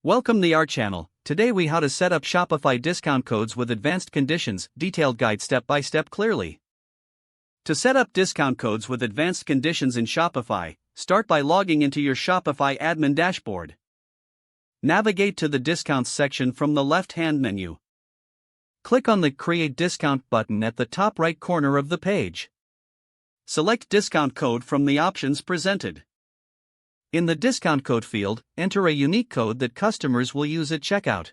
Welcome to our channel. Today we how to set up Shopify discount codes with advanced conditions, detailed guide step by step clearly. To set up discount codes with advanced conditions in Shopify, start by logging into your Shopify admin dashboard. Navigate to the discounts section from the left-hand menu. Click on the Create Discount button at the top right corner of the page. Select discount code from the options presented. In the discount code field, enter a unique code that customers will use at checkout.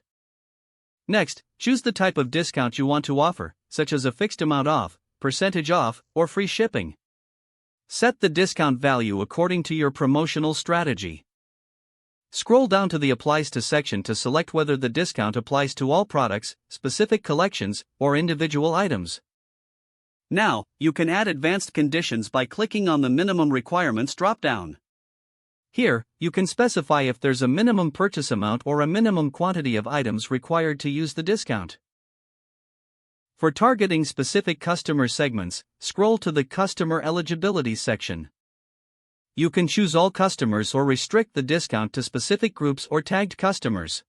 Next, choose the type of discount you want to offer, such as a fixed amount off, percentage off, or free shipping. Set the discount value according to your promotional strategy. Scroll down to the Applies to section to select whether the discount applies to all products, specific collections, or individual items. Now, you can add advanced conditions by clicking on the Minimum Requirements drop-down. Here, you can specify if there's a minimum purchase amount or a minimum quantity of items required to use the discount. For targeting specific customer segments, scroll to the Customer Eligibility section. You can choose all customers or restrict the discount to specific groups or tagged customers.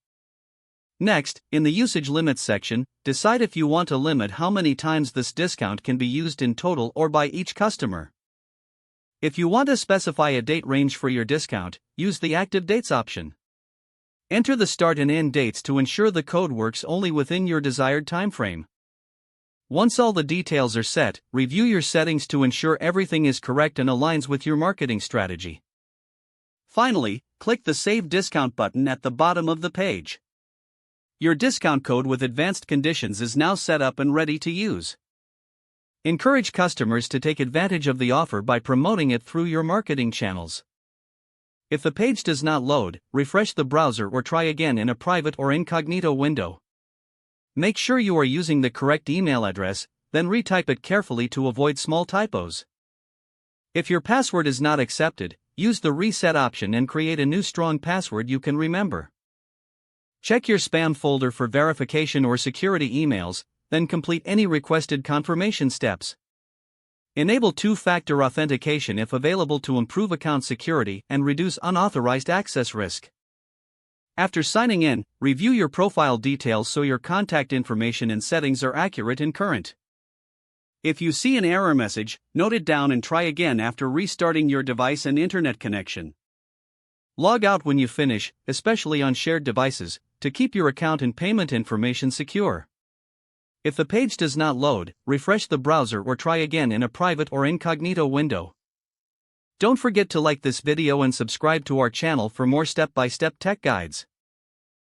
Next, in the Usage Limits section, decide if you want to limit how many times this discount can be used in total or by each customer. If you want to specify a date range for your discount, use the Active Dates option. Enter the start and end dates to ensure the code works only within your desired timeframe. Once all the details are set, review your settings to ensure everything is correct and aligns with your marketing strategy. Finally, click the Save Discount button at the bottom of the page. Your discount code with advanced conditions is now set up and ready to use. Encourage customers to take advantage of the offer by promoting it through your marketing channels. If the page does not load, refresh the browser or try again in a private or incognito window. Make sure you are using the correct email address, then retype it carefully to avoid small typos. If your password is not accepted, use the Reset option and create a new strong password you can remember. Check your spam folder for verification or security emails, then complete any requested confirmation steps. Enable two-factor authentication if available to improve account security and reduce unauthorized access risk. After signing in, review your profile details so your contact information and settings are accurate and current. If you see an error message, note it down and try again after restarting your device and internet connection. Log out when you finish, especially on shared devices, to keep your account and payment information secure. If the page does not load, refresh the browser or try again in a private or incognito window. Don't forget to like this video and subscribe to our channel for more step-by-step tech guides.